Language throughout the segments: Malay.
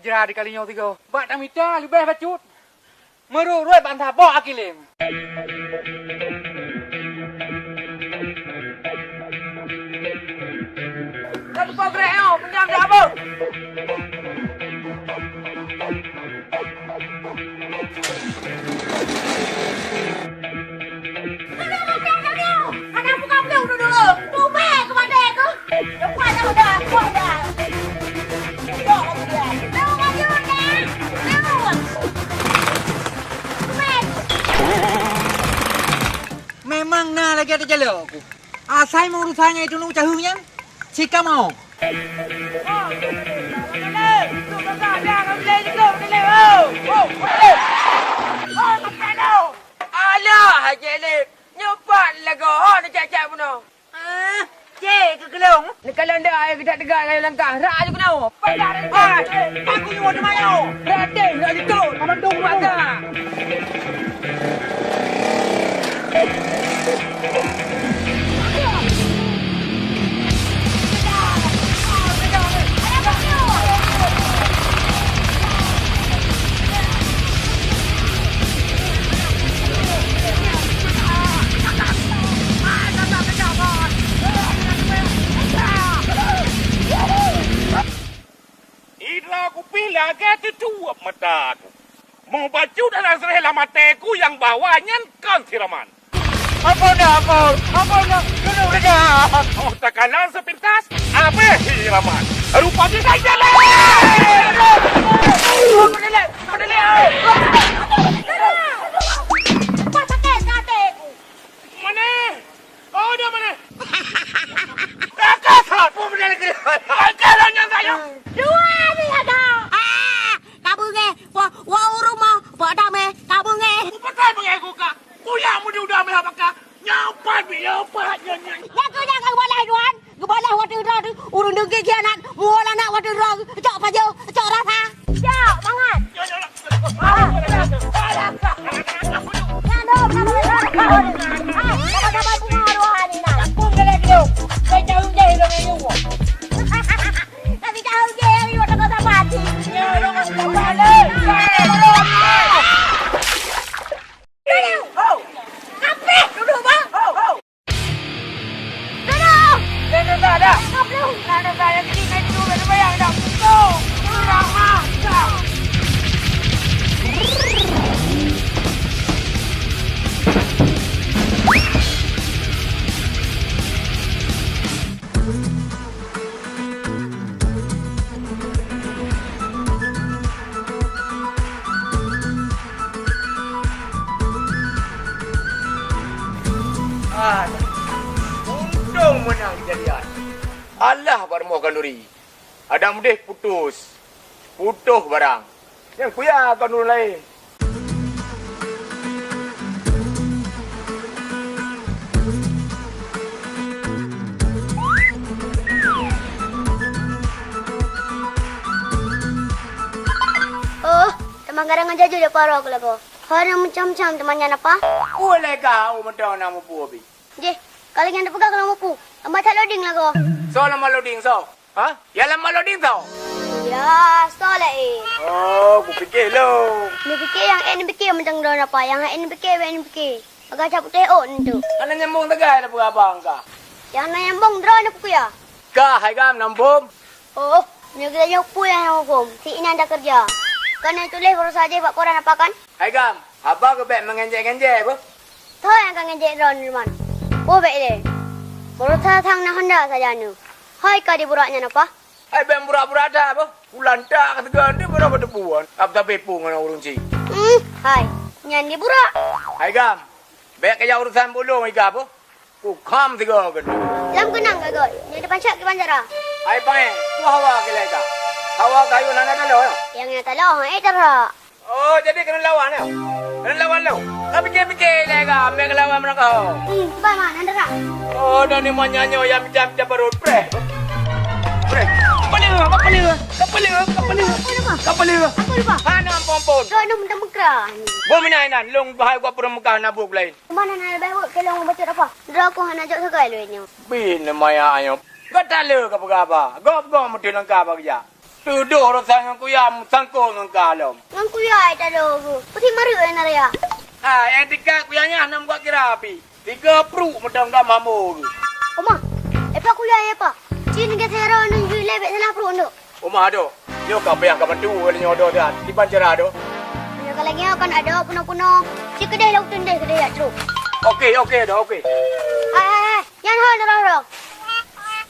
Jera di kalinya tiga. Bak tamita lebih bacut. Meru ruai bantah bawa akilim. Satu pogrek yo, pinjam apa? Ada buka dulu dulu. Tume kepada aku. Cepat dah udah. Memang na lagi ada jalan aku. Asal mau urusannya itu lu cahunya. Cika mau. Alah, jelek. Nyopat lagu. Nak cak-cak pun. Cik, ke kelong. Ni kalau anda ayah kita tegak dengan langkah. Rak je kena. Padah rete. Aku nyuruh dia mayu. Rete, nak ditut. Abang tunggu mata. Aku pilih ke tutup mata aku. Mau baju dan asrela mateku yang bawahnya kan siraman. Apa nak? Duduk dah. Oh, tak kalah sepintas. Apa siraman? Rupanya saya jalan. Mana? Oh, dah mana? Kakak pun berdiri ke. Kakak yang saya. Dua ni ada. Kamu nge, wah rumah, pada me, kamu nge. Pakai mengaku kak. Kuya mu udah me apakah? Nyapat nyanyi. Ya kau jangan boleh tuan. Boleh waktu itu urun dengki kianan, mula nak waktu itu cok paju, cok rasa. Alah barmo kanduri. Ada mudih putus. Putuh barang. Yang kuya kanduri lain. Oh, teman kadang aja dia parah aku lagu. Hari macam-macam temannya apa? Boleh kau mentau nama puabi. Je, kalau yang pegang kalau mau amat tak loading lagu. So lama loading so. Ha? Ya lama loading tau. Ya, solat Oh, aku fikir lo. Ni fikir yang ni fikir macam drone apa? Yang ni fikir. Agak caput teon tu. Ana nyambung tegai apa abang ka? Yang nak nyambung drone apa ya? Ka hai gam nambung. Oh, ni kita nyopu yang hukum. Si ini anda kerja. Kena tulis baru saja buat koran apa kan? Hai gam, abang ke bet mengenjek-genjek apa? Tahu yang akan ngejek drone ni man. Oh, baik deh. Baru thang nak hendak saja nu. Hai kadi buraknya apa? Hai ben burak-burak dah apa? Bulan tak kata dia berapa depuan. Apa tapi pung dengan urung ci. Hai. Nyan di burak. Hai gam. Bet kaya urusan bulung ika apa? Ku kham tiga kan. Lam kenang gagot. Ni depan syak ke banjara. Hai pai, ku hawa ke leka. Hawa kayu nana dah lo. Yang nak tahu terak. Oh, jadi kena lawan ya. Kena lawan lo. Kau fikir-fikir leka, ambil lawan mereka. Bye mana terak. Oh, dah ni manyanyo yang jam baru pre. Pre. Kapal dia. Aku lupa. Hana pompon. Drone muntah mekran. Bo minainan, long bahai gua pura muka na buk lain. Mana nak lebih buat kalau mau baca apa? Drone aku hanya jauh sekali luarnya. Bin maya ayo. Gatale ka apa? Gop mesti langka ba kerja. Tuduh orang ku ya sangko ngan kalom. Ngan kuya ada logo. Putih maru enak ya. Ah, yang tiga kuyanya nam gua kira api. 3 pru medang dah mamu. Oma, apa kuya apa? Cini ke teror nunjuk lebih salah pru ndo. Oma ado. Yo ka bayang ka bantu ni nyodo dah. Di panjara ado. Ada kalau lagi akan ada puno-puno. Si kedai lauk tundai kedai ya truk. Okey dah okey. Hai. Yang hal dorong.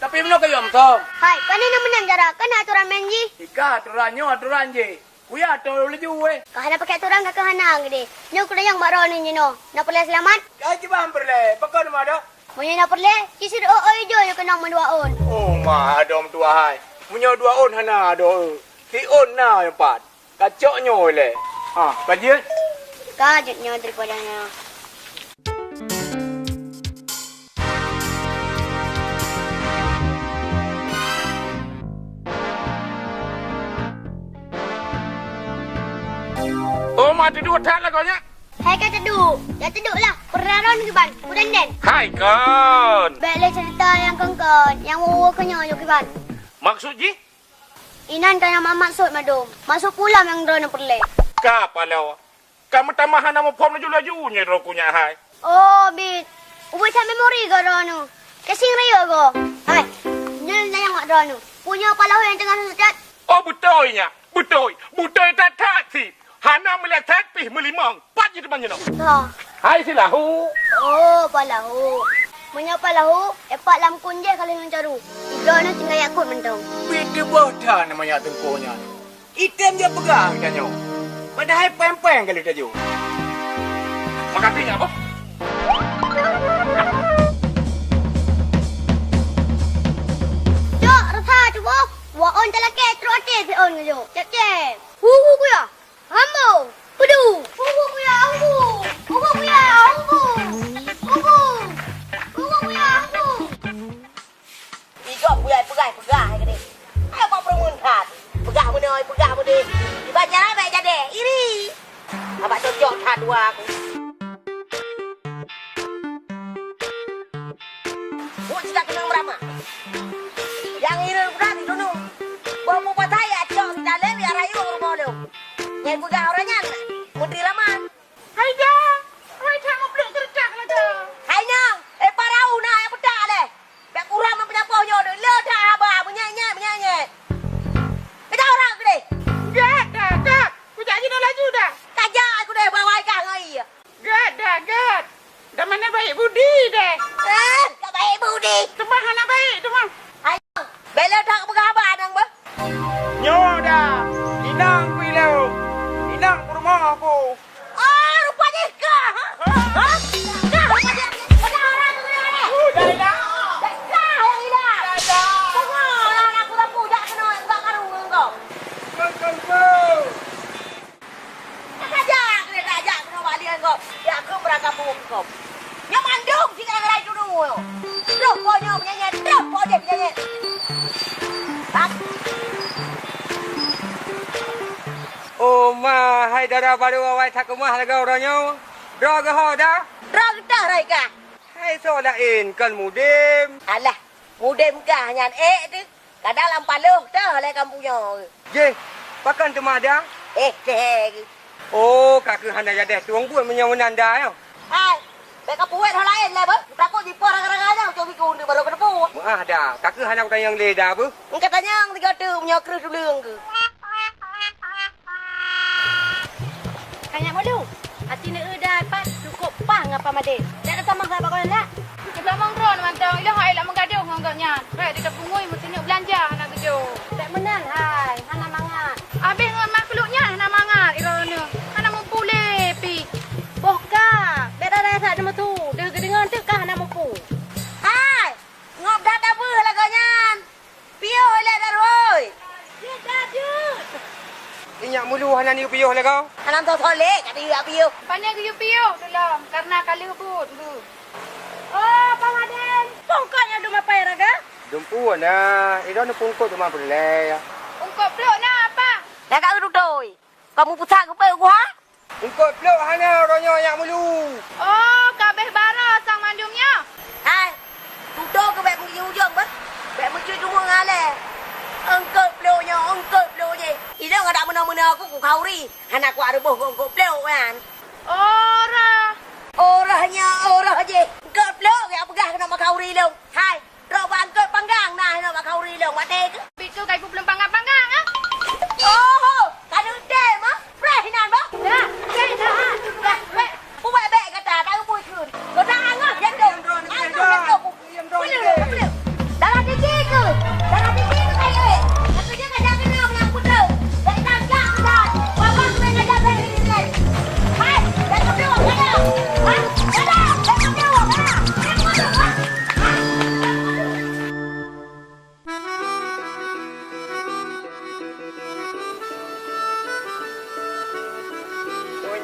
Tapi belum kayo amsom. Hai, kan nak menang jara. Kan aturan menji. Ika aturan je. Kuya tu leju we. Kahana pakai aturan ke kahana gede. Nyo kuda yang baro ni no. Nak perlu selamat. Kau cuba amperle. Pakau nama ada. Punya nak perlu. Kisir jo yo kena mendua on. Oh ma adom tua hai. Munyo 2 on hana ado. Si on na yang pat. Kacok nyo le. Ha, kajian. Kajutnya daripadanya. Oh, mati dua tak lah kau nya. Hai kata duduk. Ya duduk lah. Peraron ke ban. Kudan den. Hai kan. Baiklah cerita yang kengkon. Yang wawa kenyang yuk ke ban. Maksud ji? Inan kan yang maksud madum. Masuk pulang yang drone perle. Kapa lawa? Kamu tamahan nama pom laju-laju nya rokunya hai. Oh, bit. Ubah sa memori ke drone. Kasing rayo ko. Hai. Nyal na yang drone. Punya palau yang tengah susat. Oh betul tak si. Hana melihat tapi melimang. Pat je depannya no. Ha. Hai silahu. Oh, palahu. Punya palahu. Epak lam kunje kalau yang caru. Drone tinggal yakut mentong. Bida bodoh namanya tengkonya. Item dia pegang tanya. Padahal pempeng kali tadi. Makasihnya apa? Cok, rasa cuba. Wah on telake terus ate si on ngejo. Cek. Hu kuya. Hambo. Pudu. Hu kuya. Hu kuya. Hu kuya. Ikut pegai gini. Ayo kau permun hat. Pegah menoi. Dibaca baik jadi. Iri. Abak cocok hat dua aku. Buat kita kenang berapa? Yang ini berarti dulu. Bawa patah ya cok kita lewi arayu rumah lu. Yang pegah orangnya Menteri Raman. Hai dah. Hai kamu belum kerja lah dah. Hai nang, parau na yang pedak leh. Bek kurang mempunyai poyo dah. Le dah abah menyanyi. Kita orang tu deh. Dah. Ku janji dah laju dah. Kajak aku deh bawa ikan ngai. Gad. Dah mana baik budi deh. Tak baik budi. Tumah hana baik, tumah. Hai nang, bela tak pegah abah nang ba. Nyoda. Inang ku ilau. Inang ku rumah aku. Oh, rupanya kah? Ha? Kah rupanya. Pada orang tu ni. Dah. Kah yang ini. kop. Yang mandung si kadang-kadang itu dulu. Rokoknya penyanyi, rokoknya penyanyi. Tak. Oh ma, hai dara baru awai tak kemah laga orangnya. Dra ke ho dah? Rok dah raika. Hai so lain kan mudim. Alah, mudah mekah nyan tu. Kadang lampaluh dah oleh kampungnya. Je, pakan tu ada? Deh. Oh, kakak handa jadi tuang buat menyawanan dah ya. Hai, beka puet hal lain lah, ber. Takut di porang-porangnya coba ikut dia baru kena puet. Ah dah, kakak handa bukan yang leda bu. Katanya yang tiga tu menyokru dulu ke. Kanyak malu. Hati nak udah pas cukup pang apa made. Tak ada sama saya bakal nak. Kita mangkron mantang ilah hai lah menggaduh ngangkatnya. Rek dekat pungui mesti nak belanja anak tuju. Tak menan hai, hana mangat. Habis dengan makhluknya anak mangat irona. Anak mempule pi. Boka, beda rasa nama tu. Dia kedengar tu kah hana mampu. Hai, ngop dah dah ber lah kanyan. Pio le dah roi. Dia dah je. Inyak mulu handa ni piyuh lah kau. Hana tu tolek kat dia pio. Pandai ke piu dalam karena kali hubut bu. Oh, Pamaden. Pongkotnya duma pai raga. Dumpuan nah, ida nu pungkot tu mah boleh. Ungkap peluk nak apa? Dah kat duduk doi. Kamu putar ke pe gua? Pungkot peluk handa orangnya yang mulu. Oh, kabeh bara sang mandumnya. Hai. Duduk ke bek pergi hujung ber. Bek mesti tunggu ngale. Engkau peluknya. Ida enggak ada mana-mana aku kauri. Anak aku ada boh engkau peluk kan. Orangnya je. Engkau peluk ya pegah kena makauri long. Hai. Rok bangkut panggang nah nak makauri long. Wate ke? Pitu kai belum panggang-panggang ah. Oh, kan udah mah. Fresh nan bah. Dah, dah. Dah. Buat bek kata tak boleh kun. Kau dah angah jendong. Boleh. Dalam tinggi ke? Kayu. Aku je ngajak kena yang putus. Dak tangkap dah. Bapa kena ngajak bek ni. Hai, dah kedua kaya. Ha? Dah kedua kaya.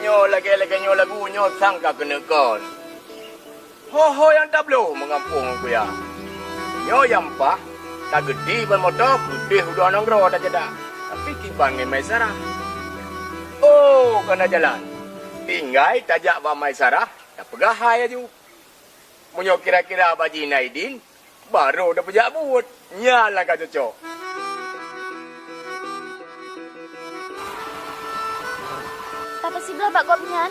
Nyo lagi nyo lagu nyo sangka kena kon. Ho yang tak belum mengampung aku ya. Nyo yang pah tak gede ban motor putih udah nongro dah jeda. Tapi kiban ngai mai sarah. Oh kena jalan. Tinggai tajak ba mai sarah. Tak pegah hai aju. Munyo kira-kira baji Naidin baru dah pejak buat. Nyala ka cocok. Tapi si belah bak gopnyan,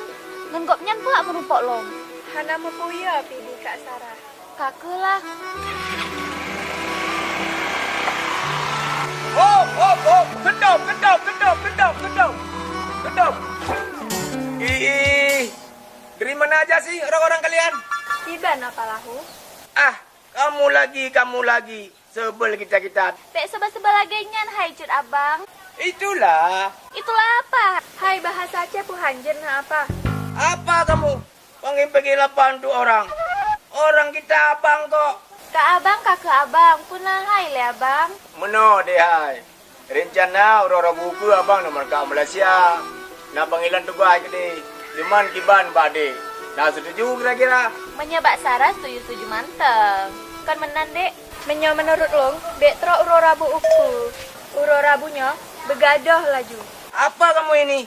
ngan gopnyan pula merupok long. Hana mempuya pilih Kak Sarah. Kakelah. Oh, kedap. Dari mana aja sih orang-orang kalian? Tiba apa lahu? Ah, kamu lagi. Sebel kita. Pek sebab-sebab lagi nyan hai cut abang. Itulah. Itulah apa? Hai bahasa Aceh puhanjen apa? Apa kamu? Panggil pergi 8 tu orang. Orang kita abang kok. Kak abang, kakak abang, punah hai le abang. Meno deh hai. Rencana orang-orang buku abang nak mereka Malaysia. Nak panggilan tugas ke deh. Cuman kiban bade. Nah setuju kira-kira? Menyebak Sarah setuju manteng. Kan menan dek. Menurut long, dek tro uro rabu uku. Uro rabunya begadah laju. Apa kamu ini?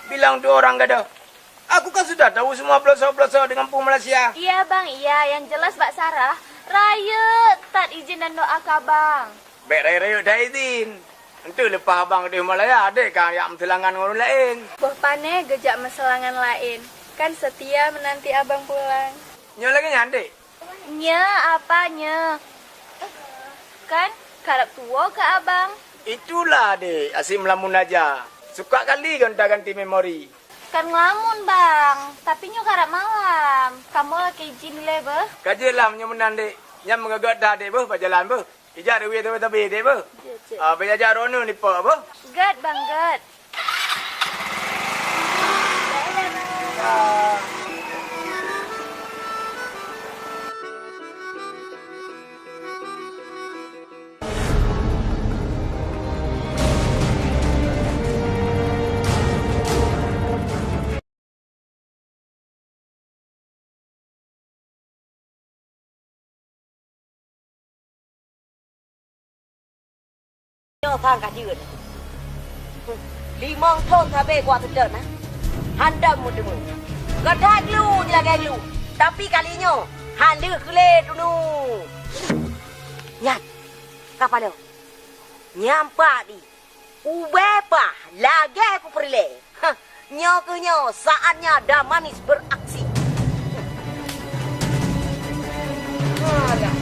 Bilang tu orang gada. Aku kan sudah tahu semua pelosok-pelosok di kampung Malaysia. Iya bang, iya. Yang jelas Mbak Sarah, raya tak izin dan doa ke abang. Baik raya-raya dah izin. Itu lepas abang di Malaya ada kan yang selangan orang lain. Boh pane gejak meselangan lain. Kan setia menanti abang pulang. Nyo lagi nyandek. Nya apanya? Kan karap tua ke abang. Itulah dek, asyik melamun aja. Suka kali ganti memori. Kan ngelamun bang, tapi nyo karap malam. Kamu lagi izin le beh? Kajelah nyo menan dek. Nyam mengagat dah dek beh, berjalan beh. Ijak dewi tapi dek beh. Berjajar rono ni pak beh. Gad bang, gad. sangka jiun. Limong thon sabe gua sedar nah. Handam mudemu. Gadah glu jelaga glu. Tapi kalinya handu kule dulu. Nyat. Kapalo. Nyampak di. Ubepa lagi aku perle. Nyokunya saatnya Damanis beraksi. Alah.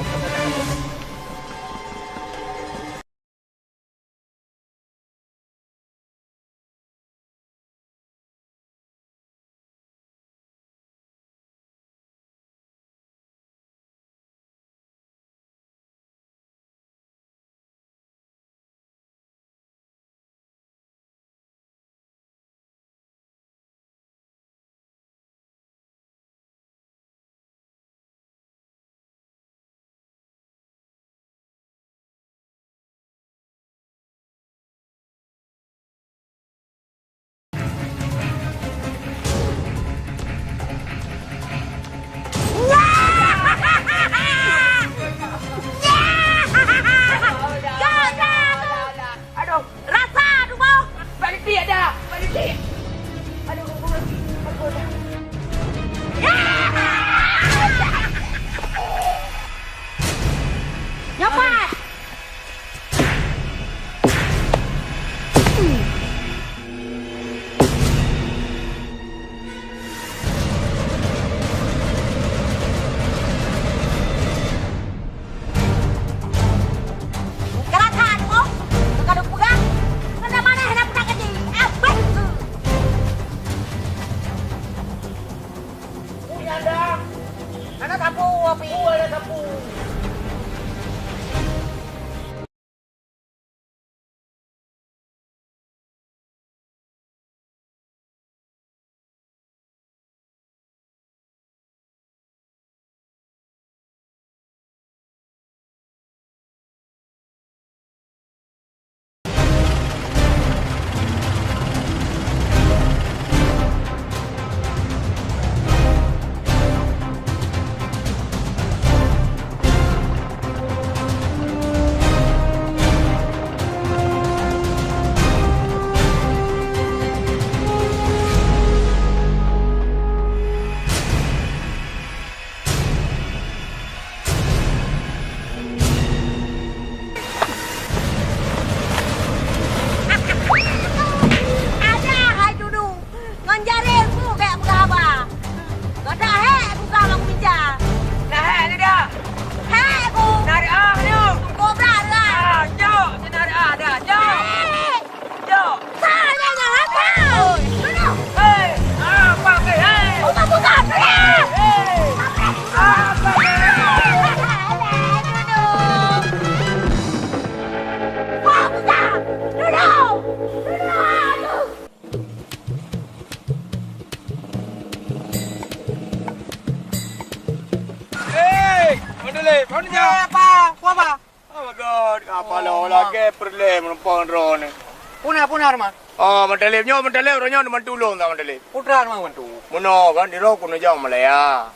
Punar mah. Oh, mentalip nyo ronyo mentulung tak mentalip. Putra mah bantu. Mono kan di roko no jauh Malaya.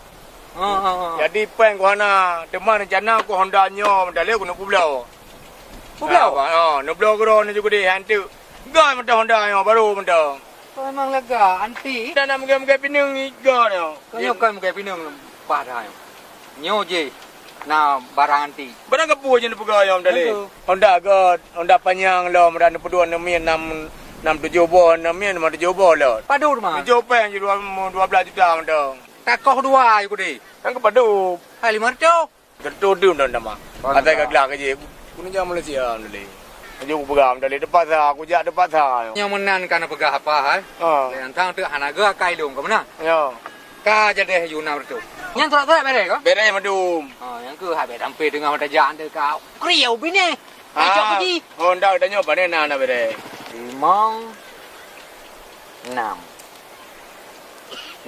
Jadi peng ko na teman rencana ko Honda nyo mentalip ko no pulau. Pulau? No pulau ko no juga di hantu. Gai mentah Honda nyo baru mentah. Memang lega anti. Dan nak mungkin pinung iga nyo. Kanyo kan mungkin pinung padai. Nyo je. Nah, barang anti. Barang kepu je ni pegawai yang mentalip. Honda panjang lo merana peduan 6 bo 6 bo lo. Padur mah. Jual peng je 12 juta mentah. Takoh dua aku deh. Kan ke padu. Hai 500. Gertu tu ndak mah. Ada ke gelak je. Kuno jam Malaysia mentalip. Aku pegang mentalip depan sah. Aku jak depan sah. Yang menan kan pegah apa hai? Yang tang tu hanaga kai dong ke mana? Ya. Ka jadi Yuna betul. Yang terak bere ko? Bere madum. Yang ke hai bere sampai dengan mata jalan tu kau. Kriau bini. Ajak pergi. Honda dah nyoba ni nana bere. 5 6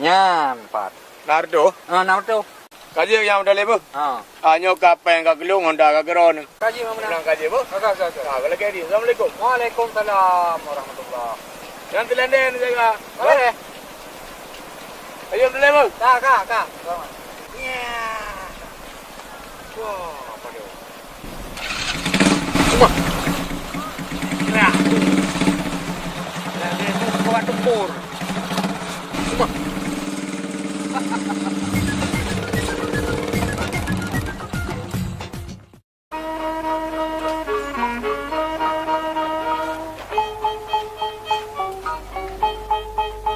Nyan 4. Nardo. Nardo. Kaji yang dah lebu. Anyo kapeng ka gelung Honda ka geron. Kaji mana? Nang kaji bu. Kakak. Kalau kadi. Assalamualaikum. Waalaikumsalam warahmatullah. Yang telenden jaga. Boleh. Ayo lebu. Kak. Ya. Wah, apa dia? campur.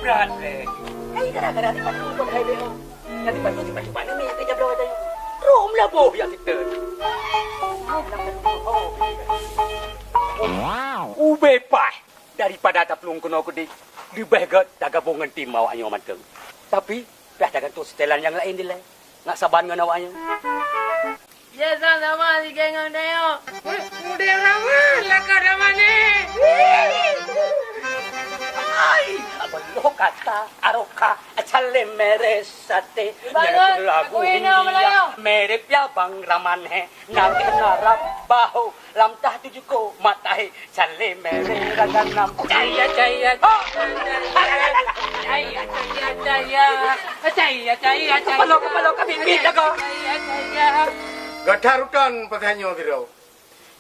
Berat leh. Hai gara-gara di padu pun hai beo. Nanti padu cepat-cepat ni ke jam 2 tadi. Rom lah boh yang kita. Ube pai daripada taplung kuno kudi. Di begot tak gabungan tim awaknya manteng. Tapi dah dagan tu setelan yang lain dia. Nak saban dengan awaknya. Ya sama si gengang dia. Udah lama laka dah mana. Ay, abang lo kata aroka chale mere sate lagu India mere pya bang raman hai nag narap bahu lam tah tujuko matai chale mere raganam jaya jaya jaya jaya jaya palo kabibi lago Gatarutan pathanyo kiro.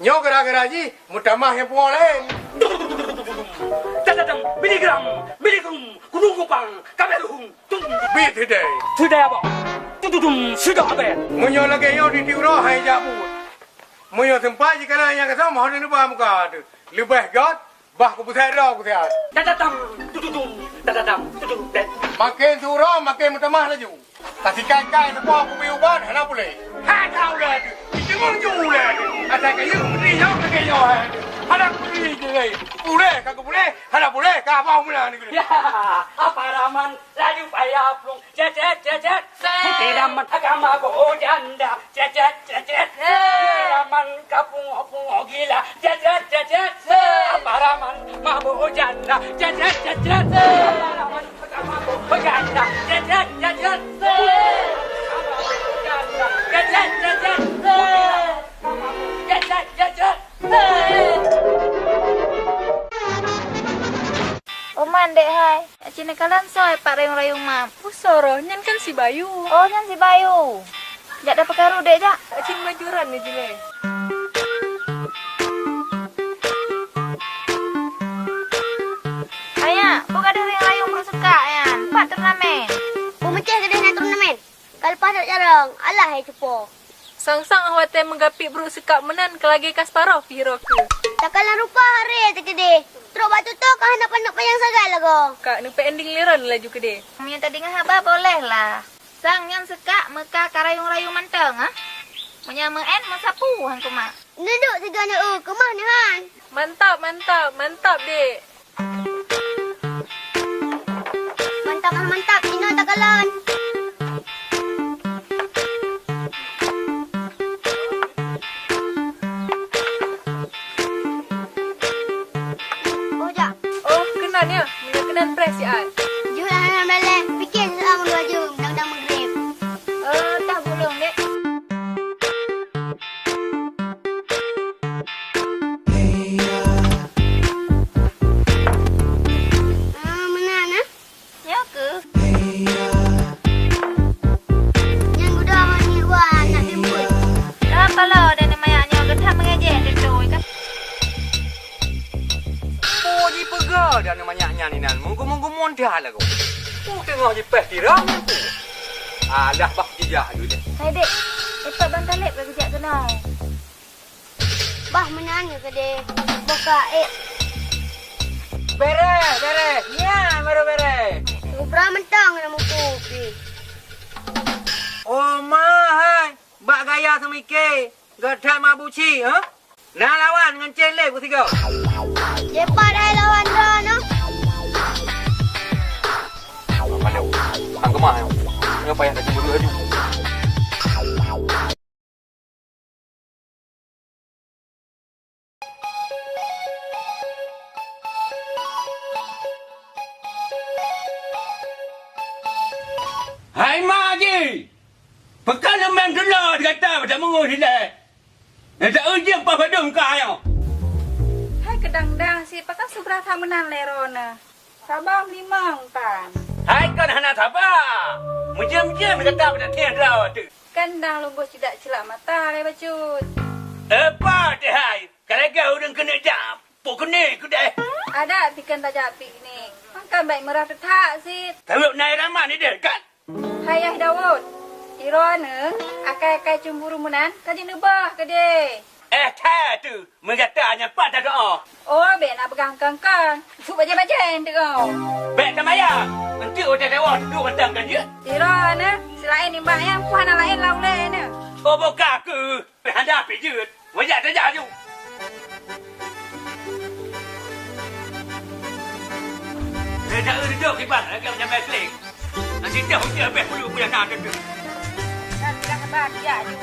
Nyo gara-gara ji mutamah yang pualen. Dadadam biligram kunung kupang kabeluhung tung Bit today. sudah apa tududum sudah apa Munyo lagi yo di tiuro hai jabu. Munyo tempat ji kana yang kata mau ni ba muka tu. Lebih got bah ku putai ro ku tiar. dadadam tududum Makin turo makin mutamah laju. Tapi kai-kai semua aku piu ban hana boleh. Ha tahu dah tu. Itu munyo lah. Ada kayu ni yo ke yo hai. Hana boleh je. Boleh kagak boleh. Hana boleh ka apa mula ni. ya apa raman laju payah plung cet tidak man agama go janda cet raman kapung gila cet apa raman mabu janda cet raman agama go janda Oman dek hai. Cina kalan soy pak rayung-rayung mam. Pusoro, nyan kan si Bayu. Oh nyan si Bayu. Jak dapat karu dek jak. Cing majuran ni jile. Ayah, bukan ada rayung perlu suka ya. Pak turnamen. Pemecah kedai nak turnamen. Kalau pasal jarang, alah hai cupo. Sang-sang awak teh menggapi bro sekak menan kelagi Kasparov hero ke. Takalan rupa hari tu kedai. Teruk batu tu kau hendak panduk payang sagai lagu. Kak nempe ending liran laju ke de. Yang tadi ngahaba boleh lah. Sang yang suka meka karayung-rayung manteng ha. Menyamaen masapu hang kuma. Duduk tiga anak kemah ni han. Mantap dek. Mantap. Ino takalan. Oh, kenan ya. Menyakenan press ya. Jualan melek. Fikir selama 2 jam. Undang-undang maghrib. Tak bolong dek. Mana nah? Ya ke? Yang udah ni wan nak timbul. Apa lo dan mayaknya getah mengejek dek doi kan. Oh, ni pegar dah namanya ni nan. Munggu mondah lah kau. Tengah je peh tirang. Alah bah jejak dulu dia. Hai dek. Cepat bantalip ke kejap kenal. Bah menanya kedai. Buka beres ya baru beres Ubra mentang nama kopi. oh mahai bak gaya semike gadah mabuci ha nak lawan dengan celek ku tiga Cepat hai lawan dah no. Mana? Hang kemah. Ngapa yang dah cemburu laju? Hai mak je. Pekan memang gelap dia kata macam mengurus dia. Tak ujian apa pada muka ayah. Hai kedang-dang si pakai seberapa menan lerona. Sabang limang kan. Hai kan anak sabar. Macam-macam dia kata pada tiang rawat tu. Kan dah lunggus tidak celak mata le bacut. Apa dia hai? Kalau kau udah kena jam, pok kena ku dah. Ada pikan tajapi ni. Makan baik merah tetak sit. Teruk naik ramah ni dia kan? Hayah Dawud. Irona, akai-akai cemburu menan, kaji nebah ke dia. Tak tu. Mengata hanya pak tak doa. Oh, bek nak pegang kangkang. Fuk baca-baca yang tengok. Baik tak maya. Nanti udah dewa tu bentang kan dia. Irona, selain nimbang yang puan lain laulai ni. Oh, buka ke? Handa api je. Wajak saja je. Tak duduk kipas. Agak macam baik klik. Nanti dah hujan baik dulu punya nak tu. Dan tidak hebat dia je.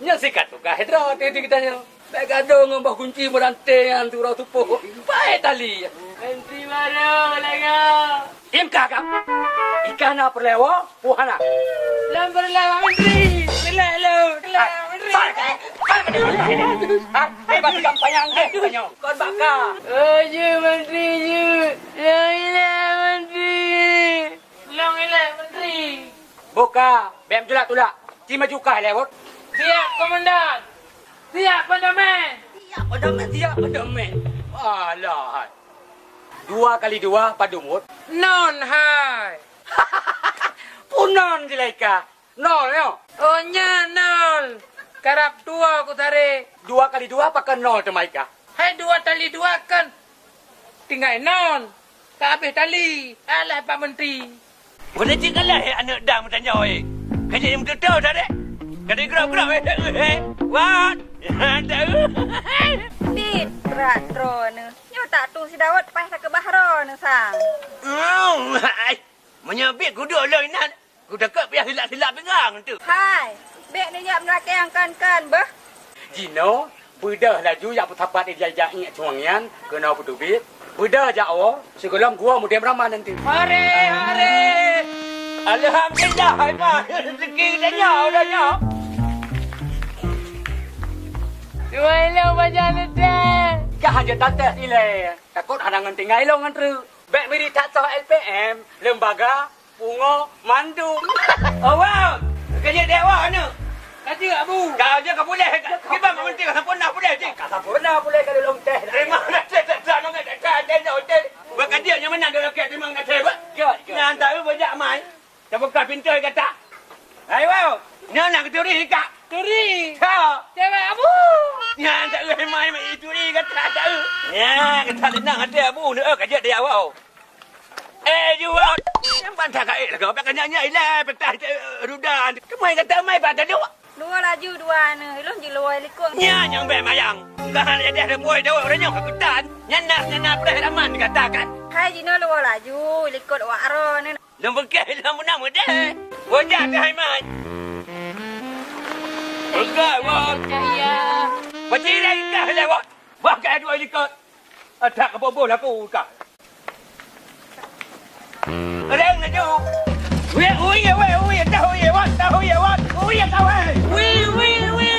Nya sikat tu kah hedra tadi kita nya. Baik gaduh ngambah kunci berantai yang tu rau tupuh. Baik tali. Menteri baru lagi. Im kakak. Ikan apa lewa? Puhana. Lambar lawa menteri. Lelo. Hei batu kampanyang deh katanya. Kon bakar. Oh, je menteri je. Long ilah menteri. Long ilah menteri. Buka. Bem julak tulak. Cima cukai lewat. Siap, komandan. Siap, pendaman. Siap pendaman, siap pendaman. Alah. 2 kali 2 padumut. Non hai. Punon silaika. Nol yo. Oh, nya non. Karap 2 ku tarik. 2 kali 2 pakai nol temaika. Hai 2 tali 2 kan. Tinggal non. Tak habis tali. Alah Pak Menteri. Boleh cik kalah anak dah bertanya oi. Kerja yang betul tak dek? Kerja gerak-gerak What? Bit, berat drone. Nyo tak tu si Dawud pas ke bahro ni sang. Menyabit kudu lah inan. Kuda kek biar silap-silap pegang tu. Hai, bek ni nyak menakai yang kan bah. Jino, bedah laju yang putapat dia jajak ingat cuangian. Kena putubit. Bedah jauh. Sekolah gua mudah beramal nanti. Hore, hore. Alhamdulillah, hai pak. Rezeki dah nyau, dah nyau. Walau baca ledah. Kah hanya tante nilai. Takut hadangan tinggal lo ngantru. Bek beri tak tahu LPM, lembaga, bunga, mandu. Oh wow, kerja dewa ni. Kata Abu. Kau je kau boleh. Kita menteri kau pernah boleh je. Kata pernah boleh kalau long teh. Terima kasih tak nak ada hotel. Bukan dia yang menang dalam kes terima kasih. Yang tahu banyak mai. Tak buka pintu kata. Hai wow, ni nak turi kak. Turi. Ha. Cewek Abu. Yang tak mai turi kata tahu. Ya, kata lenang ada Abu ni kerja dia wow. Jual. Yang bantah kau lah kau pakai nyanyi lah petah rudan. Kemai kata mai pada dia. 2 laju 2 ni. Ilon je luai likung. Yang baik mayang. Tahan jadi ada boy dah orang nyok ketan. Nyanar pada halaman dikatakan. Hai jino luai laju likut waro ni. Nombor ke dalam menang muda. Wajah ke hai mai. Enggak, wah. Ya. Baca lagi kah lewat. Wah ke dua likut. Ada ke bobo lah aku kah. Reng na jo. Ui tahu ya wat. Ui kau hai.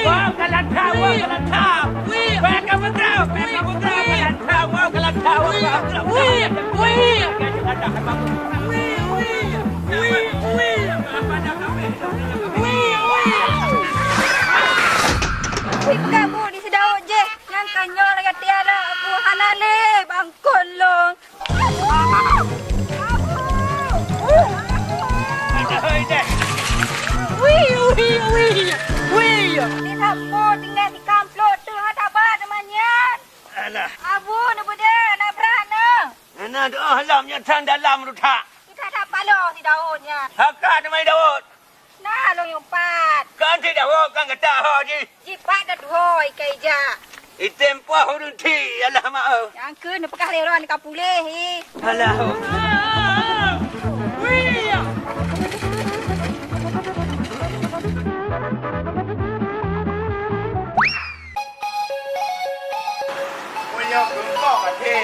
Wah kalan tahu. Wah kamu tahu. Kalan tahu. Kalan tahu. Kamu di si Dawud je. Yang kanyo lagi tiada aku hanale bangkon long. Ni sapo tinggal di kamplot tu ada apa namanya? Alah. Abu ni beda nak berana. Ana doa halamnya tang dalam rutak. Kita ada palo si Dawudnya. Hakak namai Daud. Nah long yumpat. Kan ti Daud kan kata ha ji. Jipat dah duhoi kaija. Itempo hurunti alah maaf. Yang ke ni pekah leron di kapuleh. Alah. Punya bengkok kata.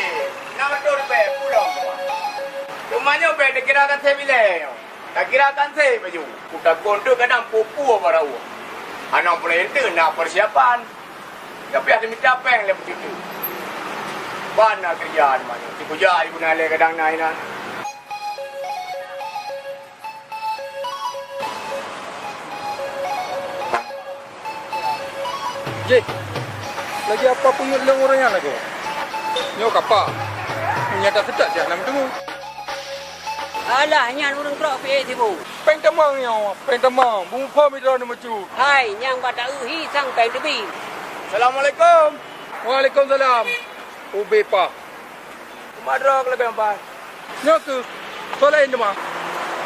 Nama tu lebih pulau. Rumahnya lebih dikirakan saya bilang. Tak kirakan saya baju. Kuda kondo kadang pupu apa rau. Anak pelente nak persiapan. Tapi ada minta peng le begitu. Bana kerjaan mana. Si kerja ibu nale kadang nainan. Cik, lagi apa pun yang orangnya lagi? Nyo kapal. Menyata sedap je nak tunggu. Alah, nyang urang kerok pe tibu. Peng tamang nyo, peng tamang. Bumpa mitra nama cu. Hai, nyang bata uhi sang peng tebi. Assalamualaikum. Waalaikumsalam. Ube pa. Kumadrok lagi apa? Nyo ke? Solain demah.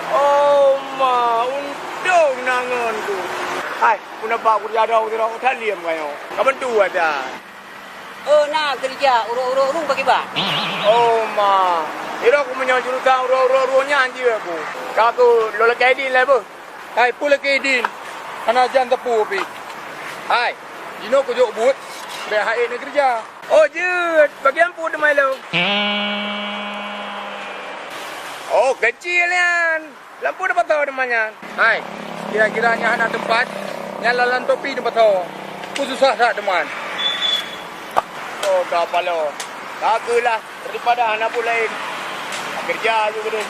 Oh, ma, untung nangon tu. Hai, kuna pak ku ada orang tak liam kayo. Kapan tu ada? Oh, nak kerja urung bagi ba. Oh, ma. Ira aku menyo jurusan ro-ro-ro-nya anji aku. Aku lola kaidin lah bu. Hai, pula ke Idin. Anak jan tepu pi. Hai, Dino ko jok but. Be hai ni kerja. Oh, jut. Bagian pu demai lo. Oh, kecil kan. Lampu dapat tahu namanya. Hai, kira-kiranya anak tempat nyalalan topi tempat tahu. Ku susah tak teman. Oh, kapal lo. Kakulah daripada anak pun lain. Kerja juga deh.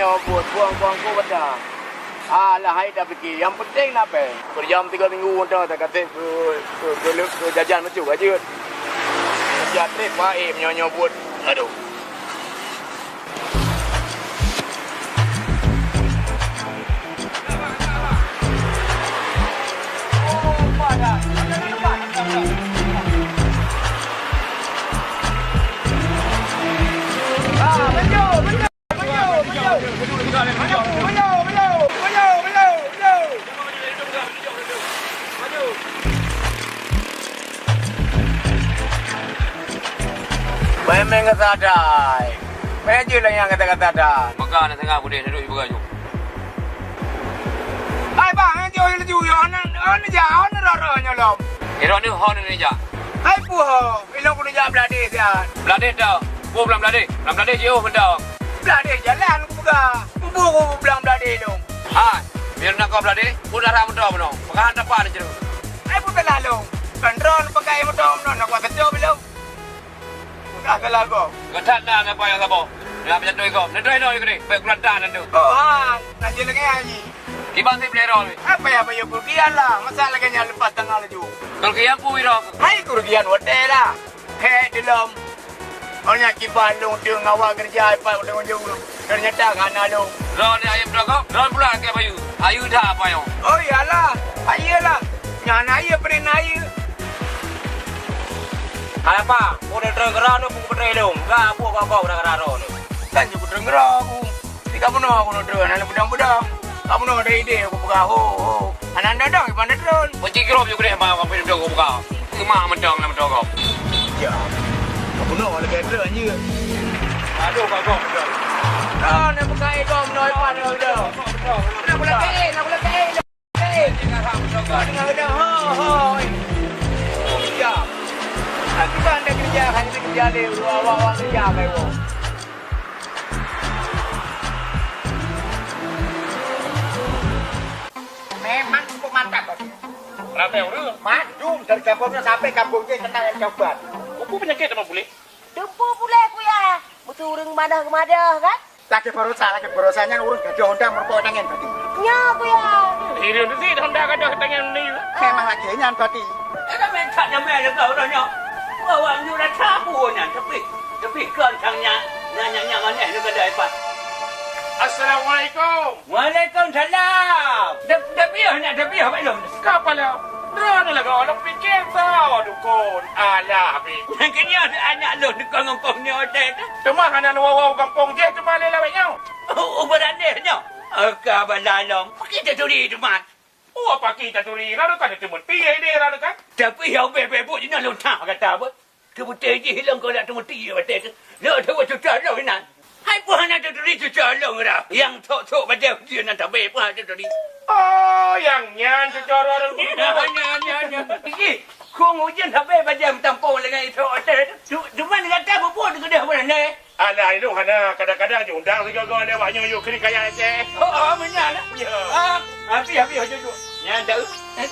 Buat buang-buang ku pada. Alah, hai dah fikir. Yang penting nak apa? Berjam 3 minggu dah tak kata ke jajan macam aja. Kerja trip baik menyo buat. Aduh. Memang kata ada. Meja lah yang kata-kata ada. Maka nak tengah boleh duduk juga jom. Hai bang, yang jauh lagi jauh. An jauh, an rara nyolom. Kira ni hon ni je. Hai puh, bilang aku nak belade sian. Belade dah. Gua belum belade. Belum belade jauh benda. Belade jalan aku buka. Buku aku bilang belade dong. Ha, biar nak kau belade, gua dah ramai dah benar. Maka hantar apa ni jeruk. Hai puh terlalu. Kendron pakai motor benar. Nak buat kerja belum? Dah salah kau. Kau tak nak apa yang kau. Nak macam tu kau. Nak try no ikut ni. Baik keluar dah nanti. Oh ha, nak jalan lagi. Kiban si pelero ni. Apa ya kerugian lah. Masalah kan yang lepas tengah laju. Kalau kian pui dah. Hai kerugian hotel lah. Hei dalam. Orangnya kiban lu dia ngawal kerja apa dengan jauh. Ternyata kana lu. Ron ni ayam dah kau. Ron pula ke bayu. Ayu dah apa yang. Oh iyalah. Ayolah. Nyana ayo pernah ayo. Apa? Kau dah tergerak tu buku berai dong. Gak apa kau dah gerak tu. Tanya aku tergerak aku. Tiga penuh aku nak drone. Anak budang-budang. Kamu nak ada ide aku buka. Ho. Anak dadang mana drone. Kunci kilo juga deh. Apa kau pilih aku buka. Cuma mendong lah mendong kau. Ya. Kamu nak lagi drone je. Aduh kau. Ah, nak buka ikam noi pada dah. Nak boleh ke? Nak boleh ke? Jangan ham mendong kau. Dengar dah. Ho. Ya. Aku kan ada kerja, hanya kerja le. Awak kerja kau. Memang cukup mantap. Berapa orang? Maju dari kampungnya sampai kampungnya kena yang coba. Aku penyakit apa boleh? Dempu pula aku ya. Betul urang madah kan? Lagi berosanya urung gaji Honda merpok tangan tadi. Nya aku ya. Ini tu sih Honda kata tangan ni. Memang lagi nyan tadi. Kan minta nyamai le kau dah nyok. Awak ni dah cabunya tapi kan tangnya nanya mana ni kedai pas. Assalamualaikum. Waalaikumsalam. Tapi apa belum? Kapal lah. Drone lah kau. Nak fikir tau dukun. Alah habis. Kini ada anak lu di kampung ni ada. Cuma anak wow kampung je cuma lelak nyau. Oh berani nyok. Agak balalong. Kita turi teman. Oh apa kita turi? Lalu kan itu pun pilih dia lalu kan. Tapi yang bebek ni lu tak kata apa. Tu betul je hilang kau nak temu dia betul. Lu tu betul lu nak. Hai pun anak tu turi tu calong dah. Yang tok pada dia nak tak baik pun ada turi. Oh yang nyan secara orang ni. Nya. Kau hujan tak baik pada tampung dengan itu. Tu mana kata apa pun dengan dia mana ni. Alah itu hana kadang-kadang diundang segala dia banyak yuk kiri kaya je. Oh benar lah. Habis aja tu. Nya tahu.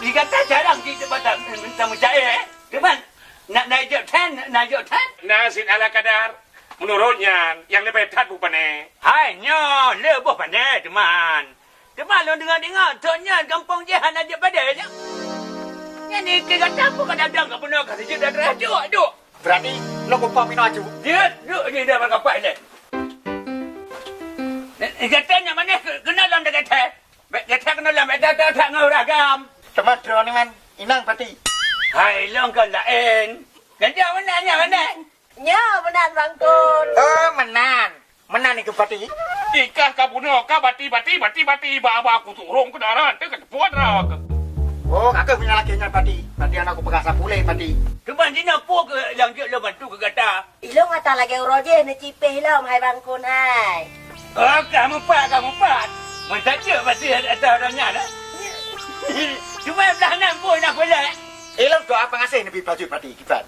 Dikata jarang kita batal minta mencari. Teman. naik jauh. Nasin ala kadar. Menurutnya, yang lebih tat bukannya. Hanya lebih pandai teman. Teman lo dengar tonnya kampung jahan aja badai. Yang ni kata apa kadang-kadang tak pernah kata je dah duduk. Berarti lo kumpah minum aju. Dia duduk ni dah berkapai le. Katanya mana kenal dalam dekat teh. Kata kenal dalam tak nguragam. Teman drone man inang berarti. Hai long kan lain. Kerja mana? Nya benar Bang Kun. Menan ni ke berarti. Ikah kabuno, kah bati, bawa aku turun ke darat, dekat buat rak. Oh, kakak punya laki nya berarti. Berarti anak aku pegang sapule berarti. Keban sini apa ke yang dia lo bantu ke kata. Ilong ata lagi roje ni cipeh lah hai Bang Kun hai. Oh, kamu pat. Mencaca pasti ada orangnya dah. Cuma dah nampak nak boleh. Lo doa apa ngasih nabi baju berarti kibat.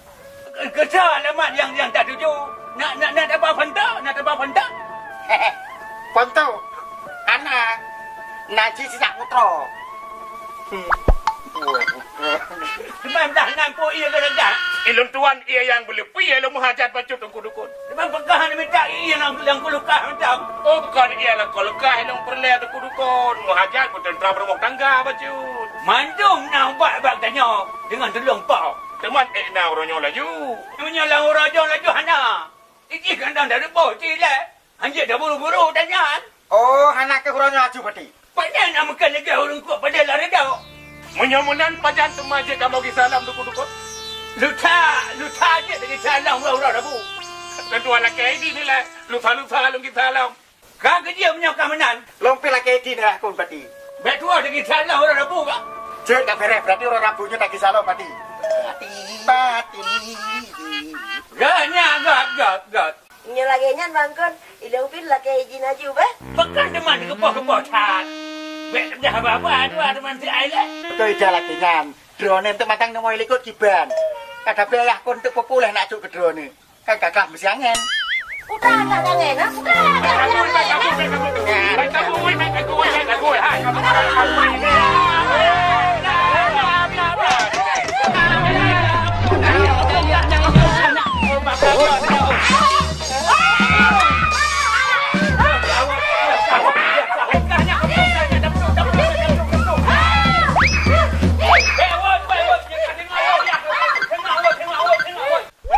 Kesal alamat yang tak tuju. Nak apa pantak? Pantau. Anak naji sisak putro. Cuma dah nampak ia dah. Ilum tuan ia yang boleh pergi ilum hajat baju tungku dukun. Cuma pegang ni minta ia yang kulukah macam. Oh, bukan ia lah kalau kah ilum perleh tungku dukun. Muhajat pun tentera berumah tangga baju. Mandum nak buat tanya dengan tolong pau. Teman nak orangnya laju. Menyalang orang laju hana. Iki kandang dah depo cilek. Anjir dah buru-buru tanya. Oh, anak ke kurangnya aju berarti. Padahal nak makan lagi orang kuat pada lah redau. Menyamunan pajan temaje kamu kisah salam tungku dukun. Luta je dengan salam orang-orang dah bu. Tentu anak kaidi ni lah. Luta lu kita salam. Kau kerja punya keamanan. Lompel laki di dah aku berarti. Betul dengan salam orang dah bu kak. Cek tak beres berarti orang rapunya tak kisah lo berarti. Bati. Ganya gat. Nya lagi nyan Bang Kun. Ilong pin lagi izin aju beh. Pekan teman kepok tat. Bek dah apa-apa dua teman si Ailah. Betul dah laki nyan. Drone untuk matang nomor ikut kiban. Kada belah kon untuk populer nak cuk ke drone. Kan kakak mesti angin. Udah tak jangan ha.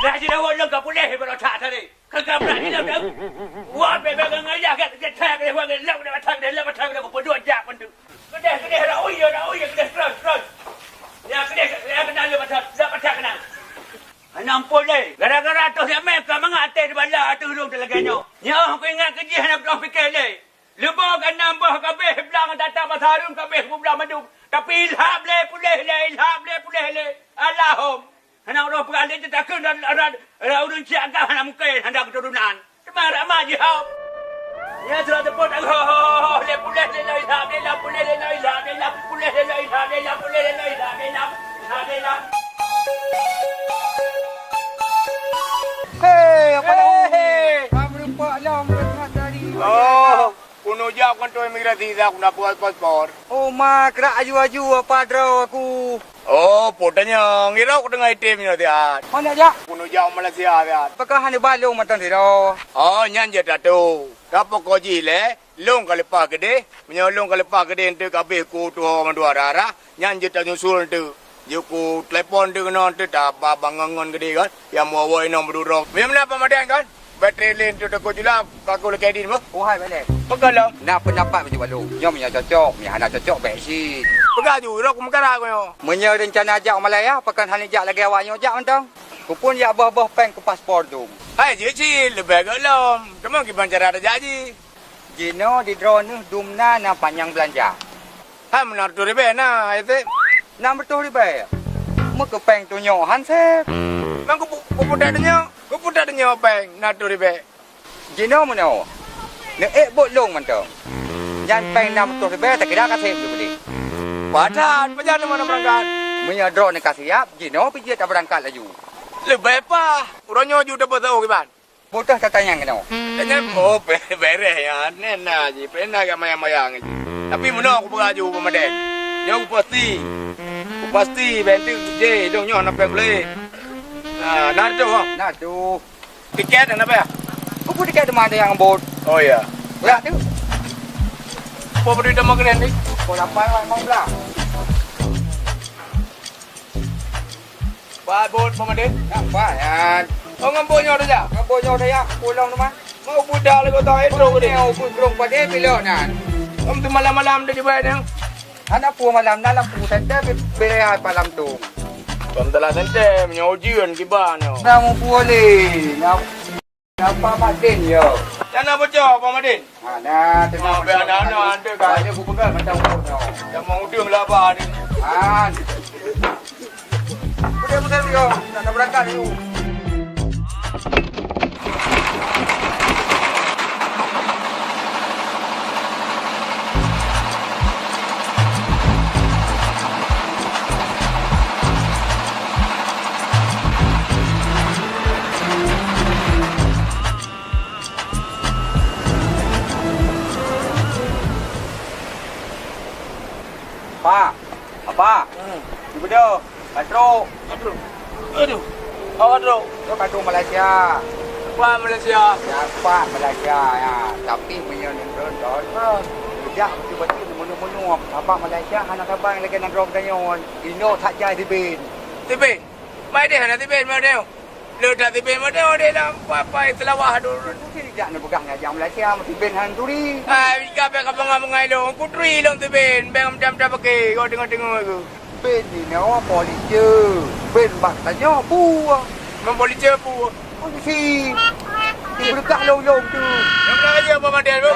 Dah jadi awak lengkap boleh berapa tak tadi. Kagak berani dah. Wah, bebek ngajak kat tak dia wang lep batang dia berdua jak pun tu. Kedai dah oi kedai terus. Ya kedai kena lep batang kena. Nampol le. Gara-gara tu yang mereka mengatai di bala tu dulu telaganya. Ya, aku ingat kerja nak belum fikir le. Lebah kan nambah kabeh belang datang Matharun kabeh belang madu. Tapi ilham le pulih le. Allahum. Anak orang peralih tak kena urun cik agak anak mungkin hendak keturunan. Cuma ramah je hau. Ya sudah tepuk tangan. Pulih ilham. Hei, apa ni? Kamu lupa lah mereka tadi. Oh, kuno jauh kan tu imigrasi dah nak buat paspor. Oh, mak kerak aju-aju apa draw aku. Oh, potanya ngira aku dengar itemnya dia. Mana aja? Kuno jauh Malaysia dia. Apakah hanya balong matan draw? Oh, nyan je dah tu. Kapo koji le, long ka lepas gede, menyolong ka lepas gede ente kabeh ku tu orang dua rara, nyan je tak nyusul tu. Juku telepon tu kena tu tak bangangan gede kan, yang mau awak ina berdurang. Memang apa madan kan? Bateri lain tu tak kujulah, kaku le kedin mo. Oh, hai balik. Pegalah. Nak pendapat macam balong. Nyom yang cocok, yang anak cocok baik si. Pegaju, rak mengkara aku yo. Menya rencana ajak Malaya, pakan hanya ajak lagi awaknya ajak entang. Ku pun ya bah-bah peng ke paspor tu. Hai je cil, lebih gelom. Cuma kita cara ada jadi. Jino di drone ni dumna na panjang belanja. Hai menar tu rebe na, itu. Nam betul ribai. Mu ke peng tu nyohan se. Mang ku putat denyo peng na tu rebe. Jino mano. Ne bot long man tu. Jan peng nam betul ribai tak kira ka thêm tu beli. Padat, padat mana berangkat. Menya drone ni kasiap, Jino pergi tak berangkat laju. Lebih apa? Orangnya juga dapat tahu kiban. Botah tak tanya kena. Tanya oh beres ya, nena je, pernah ke mayang-mayang je. Tapi mana aku beraju pemaden. Yang pasti bentuk je, dong nyo nak boleh. Nak tu. Nah tu. Tiket apa ya? Aku dekat rumah ada yang bot. Oh ya. Ya tu. Apa beri nama kalian ni? Kau dapat mau belah. Pak bot pemadin. Nampak ya. Oh ngambonya dah ja. Ngabonyo dah ya. Pulang rumah. Mau budak lagi tahu itu Kau ni. ni aku kurang pada bila nan. Om tu malam-malam dah di bayar. Anak pu malam dalam pu tete bela malam tu. Om telah sente menyojian kibanya. Namu boleh. Apa Madin yo? Jangan bocor pemadin. Ada Tengah anak-anak ada kan. Ada aku pegang macam tu. Yang mau udung lah apa ni. Mudah-mudahan yo. Tak berangkat ni. Pak, apa? Ibu dia, Patro. Aduh. Awak tu. Dia Patro Malaysia. Pak Malaysia. Ya, Pak Malaysia ya. Tapi punya ni ron. Sejak betul-betul menung-menung. Abang Malaysia anak abang lagi nak drop danyon. Ino tak jai di bin. Tibin. Mai dia nak tibin mai dia. Lu dah tibin mai dia dah apa selawah dulu. Tidak nak pegang yang Malaysia mesti bin han turi. Kabe ka pengai lo. Kutri long tibin. Bang macam pakai. Kau tengok-tengok aku. Bin ni nawa polisi. Bin bak tanya pu. Memboli cepu. Oh si. Ibu dekat long-long tu. Yang nak kerja apa madel tu?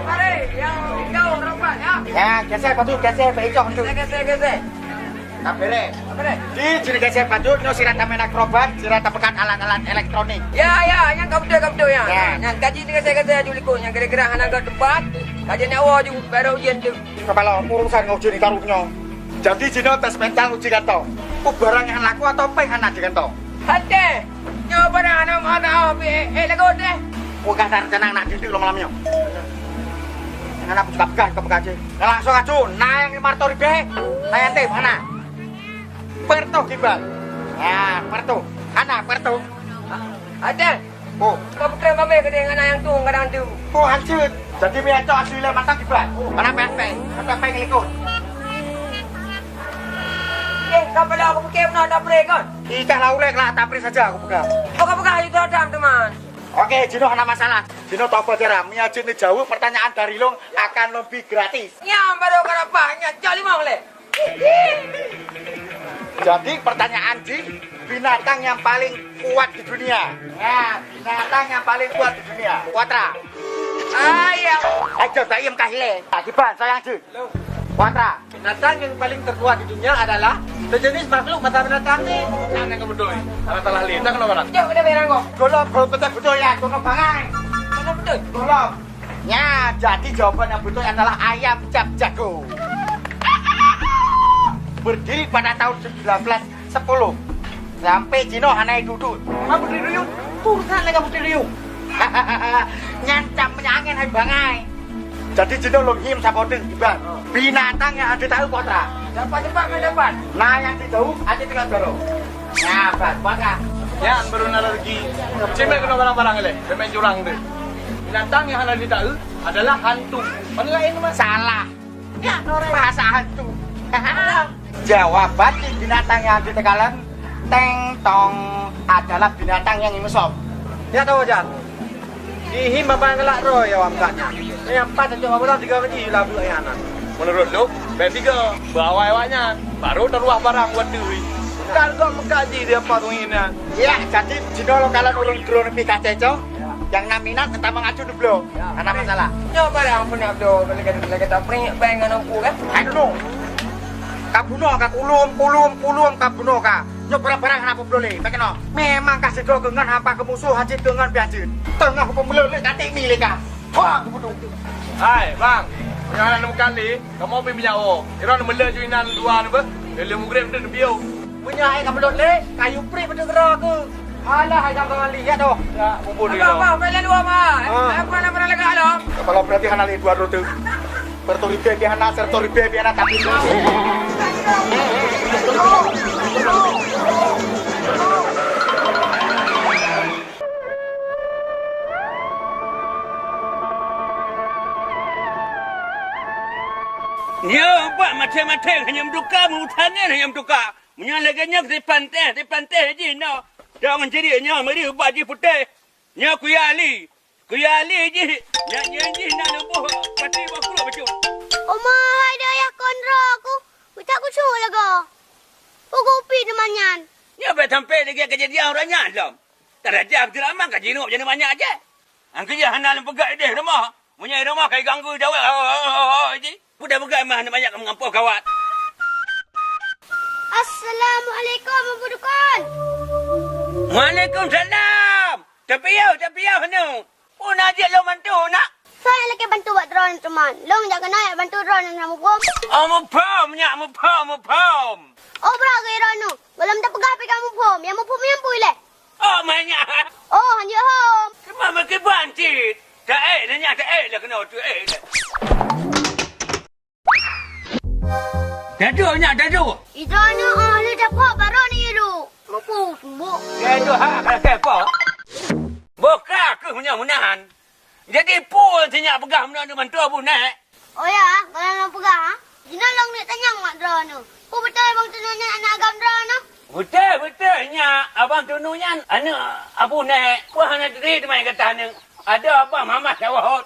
Mari. Yang kau rapat ya. Ya, geser patut geser Pak Icong tu. Geser. Tak boleh. Apa ni? Di sini geser patut no sirata main akrobat, sirata pekat alat-alat elektronik. Ya, yang kau betul ya. Ya. Yang gaji ni saya jual ikut. Yang gerak-gerak anak tempat. Gaji ni awak je baru ujian tu. Kepala urusan nguji ni taruhnya. Jadi Cina tes mental uji kanto. Ku barang yang laku atau peng anak di kanto. Hati. Nyo barang anak lagu deh. Ku kasar tenang nak didik lo malamnya. Yang anak juga pegang ke pegaji. Nah langsung aja, nah yang marto ribe. Nah yang teh mana? Perto kibal. Ya, perto. Anak perto. Ada. Oh, Kau bukan mami dengan anak yang tu kadang tu. ku hancur. Jadi biar cok asli matang kibal. Mana pepe? Apa peng ikut? Kau pada aku pakai mana dah break kan? Ikan laulek lah, tapri saja aku pegang. Kau pegang itu adam teman. Oke, Jino ada masalah. Jino tahu apa cara? Miajin jauh pertanyaan dari lo akan lebih gratis. Yang baru kau banyak jali mau le. Jadi pertanyaan Ji, binatang yang paling kuat di dunia. Ya, binatang yang paling kuat di dunia. Kuatra. Ayah. Ayo, tak iem kahile. Akibat sayang Ji. Kuatra. Binatang yang paling terkuat di dunia adalah sejenis makhluk mata binatang ni. Jangan kau betul. Kalau telah lintang kalau orang. Jom kita berang kau. Golop, golop betul ya, golop bangai. Mana betul? Golop. Ya, jadi jawaban yang betul adalah ayam cap jago. Berdiri pada tahun 1910. Sampai Cino aneh duduk. Kamu diriung, turusan lagi kamu diriung. Nyancam menyangin hai bangai. Jadi Cino longhim sapoten tiba. Binatang yang ada tahu Potra. Cepat main depan. Nah yang dijauh ada tinggal dorong. Ya, Potra. Ya, baru lagi. Cuma kena barang-barang le. Pemain curang tu. Binatang yang ada di tahu adalah hantu. Mana lain mas? Salah. Ya, bahasa hantu. Jawaban binatang yang ada di tekalan teng tong adalah binatang yang imusop. Ya tahu Jan. Ihim babang gelak roh ya wamkanya. Yang 4 saja babang 3 biji lah pula yang anak. Menurut lu, band 3 bawa awaknya baru terluah barang buat diri. Kan kau mengkaji dia apa tu ini. Ya, jadi jika lo kalian urun drone Pikachu yang naminat entah mengacu dulu. Karena masalah. Nyo barang pun abdo kalau kita pring pengen aku kan. I don't know. Kabuno ka kulum kabuno ka. Nyo barang-barang apa boleh. Bagaimana? Memang kasih dogengan apa ke musuh haji dengan biasa. Tengah pemulai nanti milik ka. Wah, kebutuh. Hai, bang. Yang anak kali, kamu pergi minyak oh. Iran mele juinan dua ni ber. Dia mugrem dia biau. Punya ai ka belot le, kayu pri betul gerak ke. Alah ai jangan lihat doh. Ya, bubur dia. Apa bela dua mah. Apa nak pernah lega lo? Kalau berarti hana li dua rotu. Pertoripe bi hana sertoripe bi hana tapi. Nya buat mate-mate hanya duka mutane hanya duka. Nya leganya di pantai je no. Jangan jadi nya mari baju putih. Nya kuyali je. Nya je nak lembuh pati bakul betul. Oma, hai dah ya konra aku. Kita aku cuba laga. Pukul pi temannya. Nya sampai lagi kejadian orangnya lom. Terajak drama kajino jadi banyak aja. Angka je hana lempegak deh rumah. Punya rumah kai ganggu jawab je. Budak begai mah nak banyak mengampau kawat. Assalamualaikum, Abu Dukun. Waalaikumsalam. Tapiau hanu. Pun ajak lo bantu nak. Saya lagi bantu buat drone teman. Long jangan naik bantu drone yang nama bom. Mupom. Oh, beragai drone. Belum tak pegang pegang bom. Yang bom yang boleh. Oh, banyak. Oh, hanya home. Cuma makin banci. Tak lah kena tu Dadu. Idana ahli dapat barang ni lu. Mampu sembuh. Dadu kalau siapa? Buka ke punya munahan. Jadi pun senyak pegang benda tu bantu abu naik. Oh ya, kalau nak pegang, Jina long ni tanya mak drone. Pu betul abang tunanya anak agam drone. Betul nya abang tununya anak abu naik. Puan hanya diri main kata ni. Ada abang Muhammad Daud.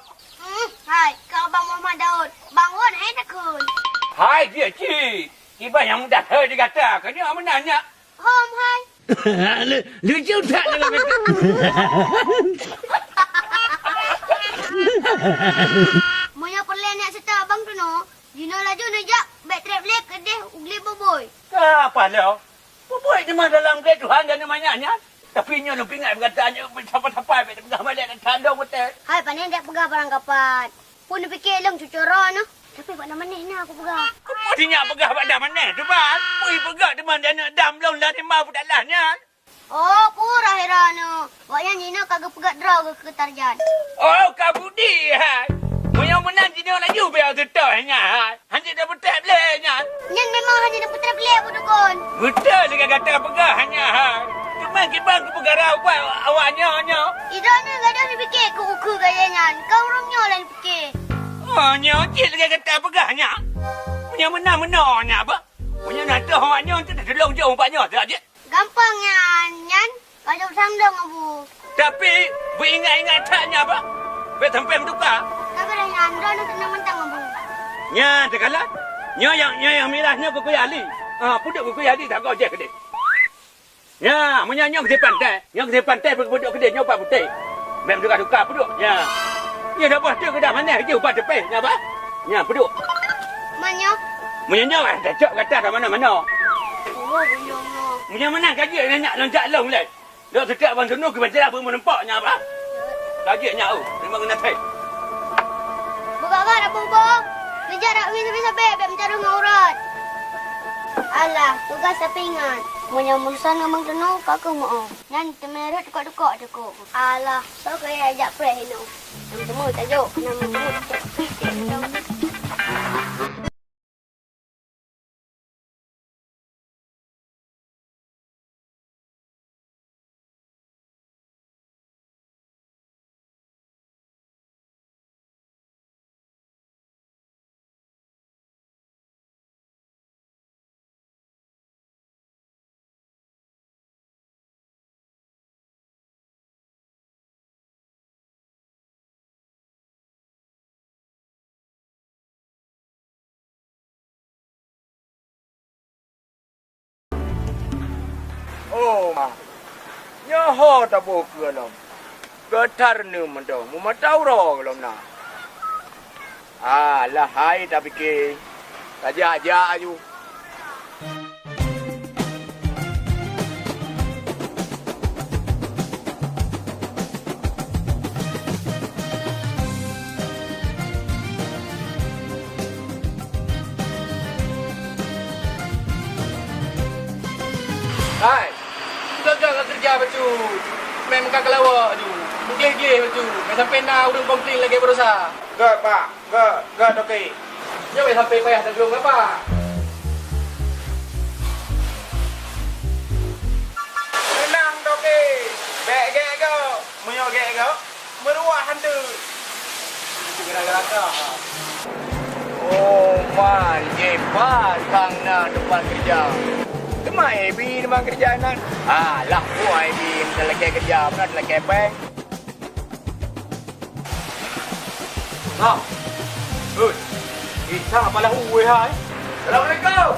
Hai, kau abang Muhammad Daud. Bangun nak kun. Hai dia cik. Tiba yang mudah dia kata. Kena menanya. Home hai. Lucu tak dengan kata. Monya perlu nak serta abang tu no. Jina laju nejak back travel kedeh ugli boboy. Apa lo? Boboy ni mah dalam ke Tuhan dan namanya. Tapi nyo nak pingat berkatanya siapa-siapa baik pegang balik dan kandung betul. Hai panen dia pegang barang kapat. Pun dia fikir long cucura no. Tapi buat nama ni aku pegang. Apa dia pegang pada mana tu bang? Pui pegang teman dia nak dam long lah ni mau dalahnya. Oh, pura herano. Buatnya Jina kagak pegang draw ke tarjan. Oh, kabudi hai. Moyang menang Jina laju biar tetap hanya. Hanya dah betul belenya. Nyan memang hanya nak putra pelak budukon. Betul dia kata pegang hanya hai. Cuma kibang ke pegang awak awaknya hanya. Idana gadah ni fikir ke uku gayanya. Kau orangnya lah ni fikir. Oh, nyocik lagi kata pegahnya. Punya menang-menangnya apa? Punya nak tahu awaknya tu dah tolong jauh umpaknya saja. Gampangnya, Nyan. Kau sandung abu. Tapi, beringat-ingat taknya apa? Biar sampai bertukar. Tapi dah Nyan, dah nak tenang mentang abu. Nya, tekalah. Nya yang merahnya ke Kuya Ali. Puduk ke Kuya Ali tak kau je kedai. Ya, menyanyang ke pantai. Yang ke pantai puduk kedai nyopak putih. Mem tukar-tukar puduk. Ya. Ya dah buat tu ke dah mana je ubat tepi. Ya apa? Ya, puduk. Mana? Menyanyang dah cok kata kat mana-mana. Oh, bunyong. Punya mana kaji nak loncat long le. Dak setiap abang tunu ke baca apa menempaknya apa? Kaji nya memang kena tai. Buka dah bubuk. Kerja dak bisa bebek mencari ngaurat. Alah, tugas sapingan. Punya murusan abang tunu kakak mau. Nyan temerut dekok-dekok je ko. Alah, so kaya ajak pre no. Nama temu tajuk. Nama temu tajuk. Oh, nyaho tak buku alam. Getar ni mendong, mu matau ro alam na. Lah hai tak fikir. Tajak-jak aju. Hai. Gagal kerja baju. Memang kagak lawak tu. Gele-gele baju. Mai sampai nak urung komplain lagi berusaha. Gak, Pak. Gak okey. Yo mai sampai payah dah belum apa? Menang okey. Beg kau. Menyo gek kau. Meruah hantu. Gara-gara. Oh, man, jepat kang nak depan kerja. Cuma Ebi depan kerja nan. Lah, gua Ebi dah lagi kerja, mana dah lagi bank. Nah. Oi. Kita apalah uwe hai. Assalamualaikum.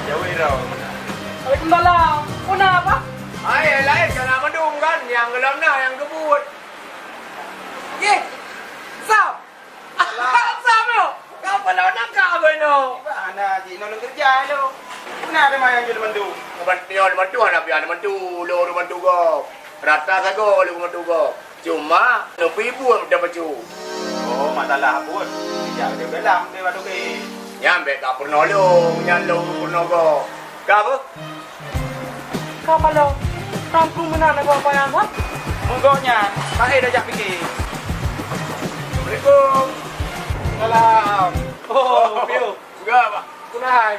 Jauh irau. Waalaikumsalam. Kenapa? Ai, lain jangan mendung kan, yang gelam nah, yang kebut. Ye. Sam. Sam yo. Kau kalau nak kau no. Mana ji nolong kerja lo. Mana ada mayang jadi mandu. Mandu anak pian mandu, lo mandu go. Rata sago lo mandu go. Cuma lebih buat dah baju. Oh, masalah pun. Kerja dia dalam dia batu ke. Nyambe ka purno lo, nyalo purno go. Ka apa? Kau kalau rampung mana nak kau payah ha? Monggonya, saya dah jak fikir. Assalamualaikum. Salam. Oh, piu. Enggak, Pak. Kunai.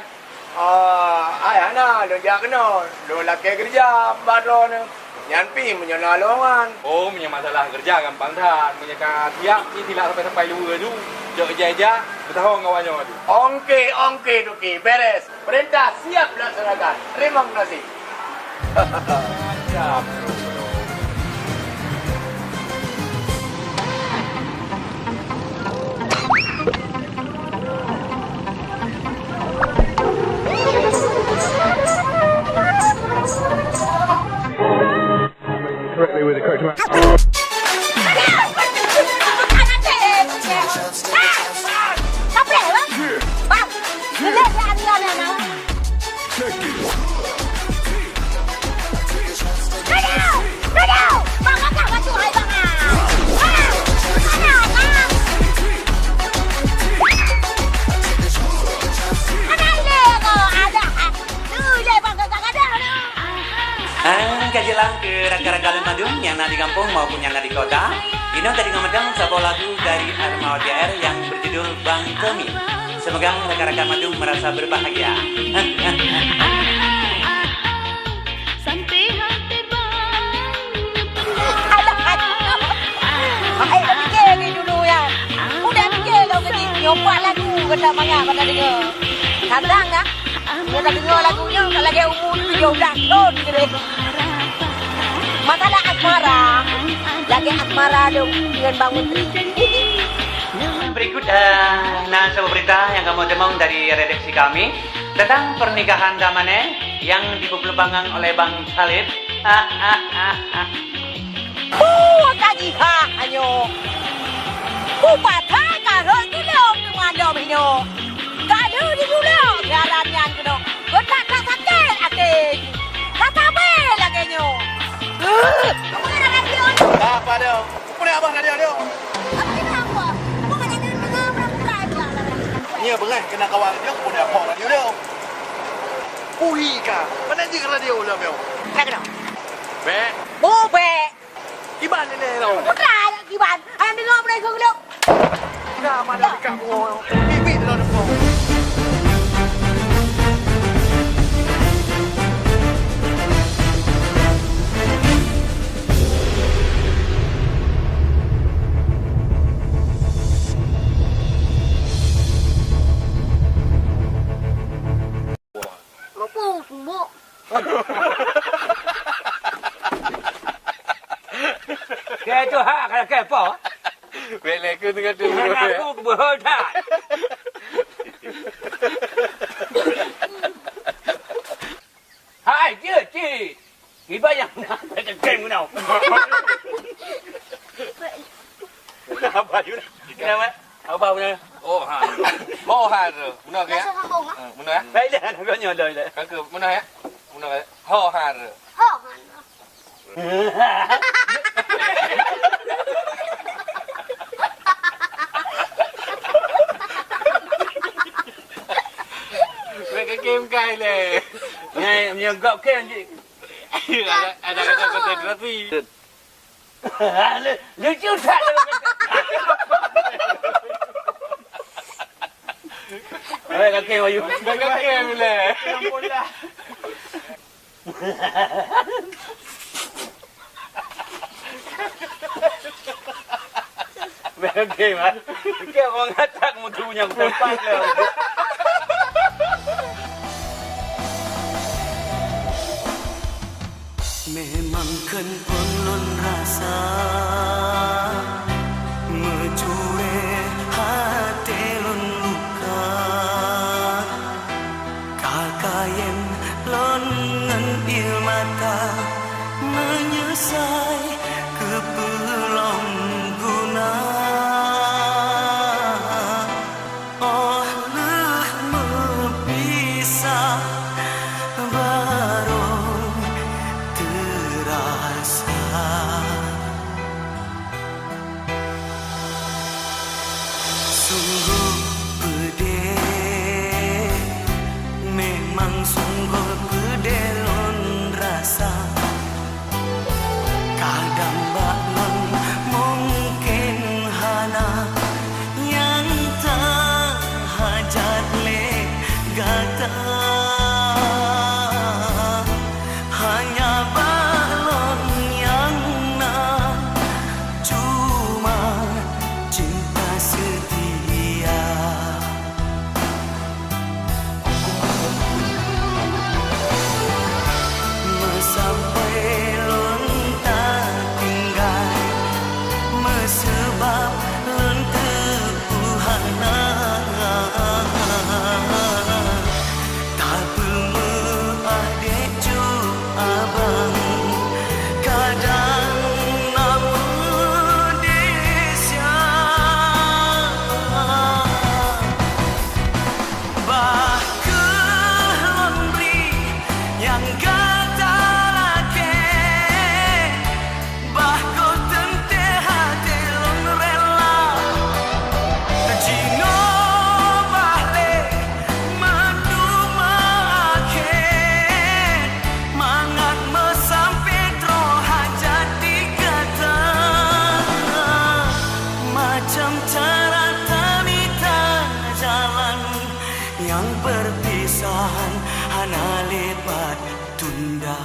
Ai ana lo jak kena. Lo laki kerja baro ne. Nyan pi menyana longan. Oh, punya masalah kerja gampang dah. Punya tiap ni tidak sampai luar tu. Jok jaja, bertahun kawannya tu. Ongke duki beres. Perintah siap laksanakan. Terima kasih. Siap. Correctly with the correct amount. Kajilah ke rakan-rakan Madung yang ada di kampung maupun yang ada di kota. Ini tadi ngomong sebuah lagu dari Armawati Air yang berjudul Bang Tommy. Semoga rakan-rakan Madung merasa berbahagia. Dah fikir ni dulu ya. Udah fikir kau kecil. Nyopak lagu kena banyak pada dengar. Kadang ah, dia tak dengar lagunya tak lagi umur 17 tahun gitu. Masalah asmara. Lagi asmara dong dengan Bang Menteri. Berikut sebuah berita yang kamu demong dari redaksi kami tentang pernikahan Damane yang dipelubangan oleh Bang Salib. Kaji ha anyo. Patah karo tu dong mando bino. Kado di dulu jalannya gitu. Betak tak sakit akeh. Kata be lagi nyo. Kamu nak radio? Apa dia? Punya abang radio dia. Apa kenapa? Bukan ada dengar berapa dia lah. Ni berai kena kawan dia punya apa radio dia. Puhi ka. Mana je radio lah meu. Nak kena. Be. Bobe. Iban ni lo. Putra kiban. Ayam dengar benda ke dulu. Dah mana dekat mo. Bibi lo depo. Sumbo. Kaya tu hak kalau kaya apa? Bele ku dengan tu. Aku berhodat. Hai, cik. Iba yang nak game kau. Apa you? Kenapa? Apa punya? Oh ha. Mau ha tu. Benar ke? Rasa sambung ah. Benar. Baiklah, kau nyodoi dah. Kan ke benar ya? Benar ke? Ho ha tu. Ho. Mereka game kai le. Ngay, punya gap kan cik. Ada kata terapi. Lucu tak lu kata. Kakek Wayu. Kakek boleh. Ampunlah. Okey, Mas. Okey, orang ngatak mutunya aku tempat lah. Memang kan ulun rasa mencuri hati lun luka kakayen lon ngen ilmata menyesai kepelong guna oh leh mepisah baru terasa sungguh pedih memang sungguh pedih lon rasa kadang balon mungkin hana yang tak hajat le gata hanya balon yang nak cuma cinta setia sampai lon tak tinggal mesebab lon terpuhana tak perlu adik cu abang kadang namun desya bah kelon beri yang kata laki bah kau tente hati lon rela jino balik madu makin mangat mesampai troh hajat dikata macam cara tamita jalan yang perpisahan hana lebat tunda